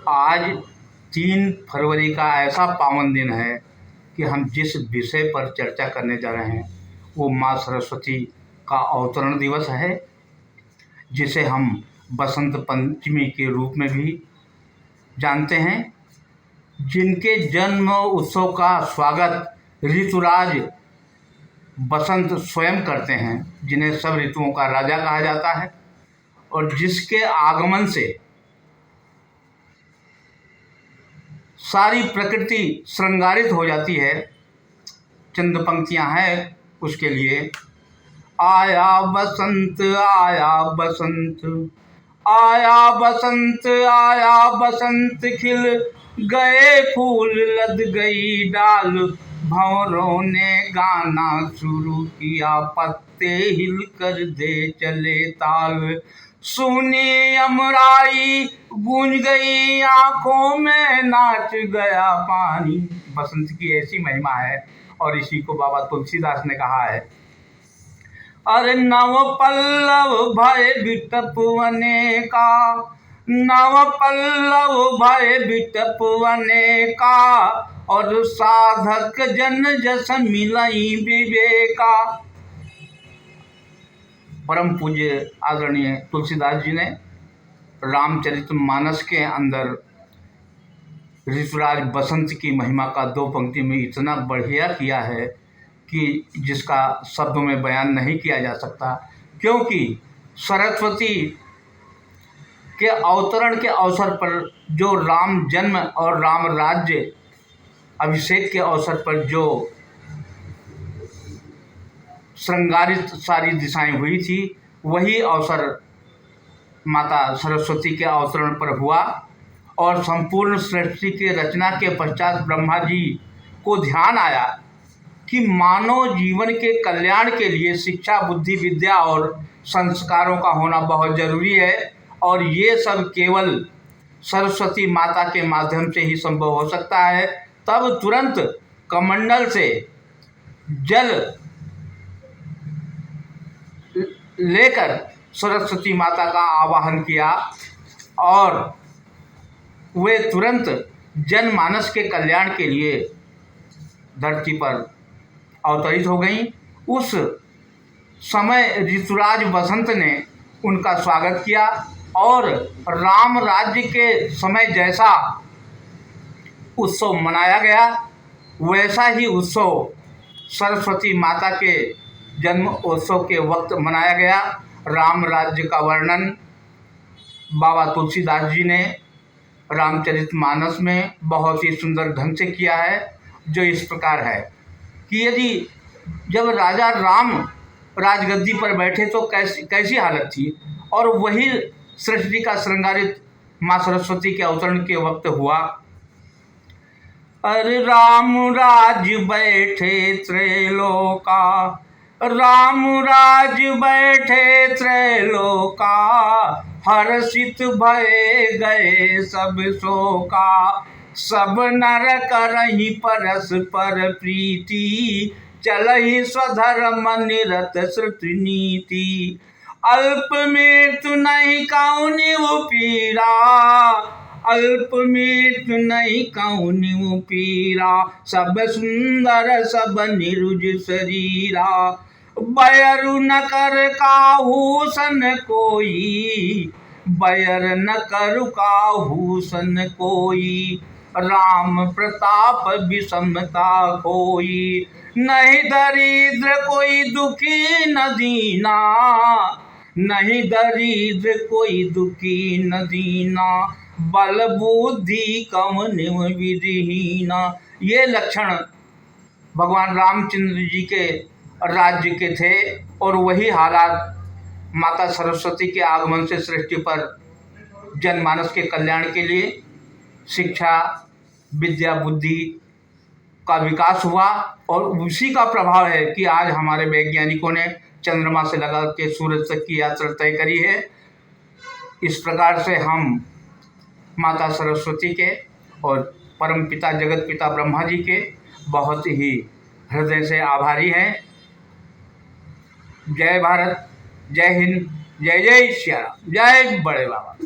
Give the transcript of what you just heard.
आज 3 फरवरी का ऐसा पावन दिन है कि हम जिस विषय पर चर्चा करने जा रहे हैं वो माँ सरस्वती का अवतरण दिवस है, जिसे हम बसंत पंचमी के रूप में भी जानते हैं। जिनके जन्म उत्सव का स्वागत ऋतुराज बसंत स्वयं करते हैं, जिन्हें सब ऋतुओं का राजा कहा जाता है, और जिसके आगमन से सारी प्रकृति श्रृंगारित हो जाती है। चंद पंक्तियां हैं उसके लिए। आया बसंत आया बसंत, आया बसंत आया बसंत, खिल गए फूल लद गई डाल, भंवरों ने गाना शुरू किया, पत्ते हिल कर दे चले ताल, सुनी अमराई गूंज गई आंखों में नाच गया पानी। बसंत की ऐसी महिमा है और इसी को बाबा तुलसीदास ने कहा है। अरे नव पल्लव भय बिटप अनेका, नव पल्लव भय बिटप अनेका, और साधक जन जस मिलई विवेका। परम पूज्य आदरणीय तुलसीदास जी ने रामचरितमानस के अंदर ऋतुराज बसंत की महिमा का 2 पंक्ति में इतना बढ़िया किया है कि जिसका शब्दों में बयान नहीं किया जा सकता। क्योंकि सरस्वती के अवतरण के अवसर पर जो राम जन्म और राम राज्य अभिषेक के अवसर पर जो श्रृंगारित सारी दिशाएं हुई थी, वही अवसर माता सरस्वती के अवतरण पर हुआ। और संपूर्ण सृष्टि के रचना के पश्चात ब्रह्मा जी को ध्यान आया कि मानव जीवन के कल्याण के लिए शिक्षा, बुद्धि, विद्या और संस्कारों का होना बहुत जरूरी है, और ये सब केवल सरस्वती माता के माध्यम से ही संभव हो सकता है। तब तुरंत कमंडल से जल लेकर सरस्वती माता का आवाहन किया और वे तुरंत जनमानस के कल्याण के लिए धरती पर अवतरित हो गईं। उस समय ऋतुराज बसंत ने उनका स्वागत किया और राम राज्य के समय जैसा उत्सव मनाया गया, वैसा ही उत्सव सरस्वती माता के जन्म उत्सव के वक्त मनाया गया। राम राज्य का वर्णन बाबा तुलसीदास जी ने रामचरितमानस में बहुत ही सुंदर ढंग से किया है, जो इस प्रकार है कि यदि जब राजा राम राजगद्दी पर बैठे तो कैसी हालत थी, और वही सृष्टि का श्रृंगारित माँ सरस्वती के अवतरण के वक्त हुआ। अरे राम राज बैठे त्रैलोका, राम राज बैठे त्रैलोका, हर्षित भये गए सब शोका, सब नर करहि परस्पर प्रीति, चलहि स्वधर्म निरत श्रुति नीति, अल्प मृत्यु नहीं कौनिउ पीरा, अल्प मृत्यु नहीं कौनिउ पीरा, सब सुंदर सब निरुज शरीरा, बैरु न कर काहू सन कोई, बैर न करु काहू सन कोई, राम प्रताप विषमता कोई, नहीं दरिद्र कोई दुखी न दीना, नहीं दरिद्र कोई दुखी न दीना, बल बुद्धि कम निम विधिहीना। ये लक्षण भगवान रामचंद्र जी के राज्य के थे, और वही हालात माता सरस्वती के आगमन से सृष्टि पर जनमानस के कल्याण के लिए शिक्षा, विद्या, बुद्धि का विकास हुआ। और उसी का प्रभाव है कि आज हमारे वैज्ञानिकों ने चंद्रमा से लगा के सूरज तक की यात्रा तय करी है। इस प्रकार से हम माता सरस्वती के और परम पिता जगत पिता ब्रह्मा जी के बहुत ही हृदय से आभारी हैं। जय भारत, जय हिंद, जय जय श्री राम, जय बड़े बाबा।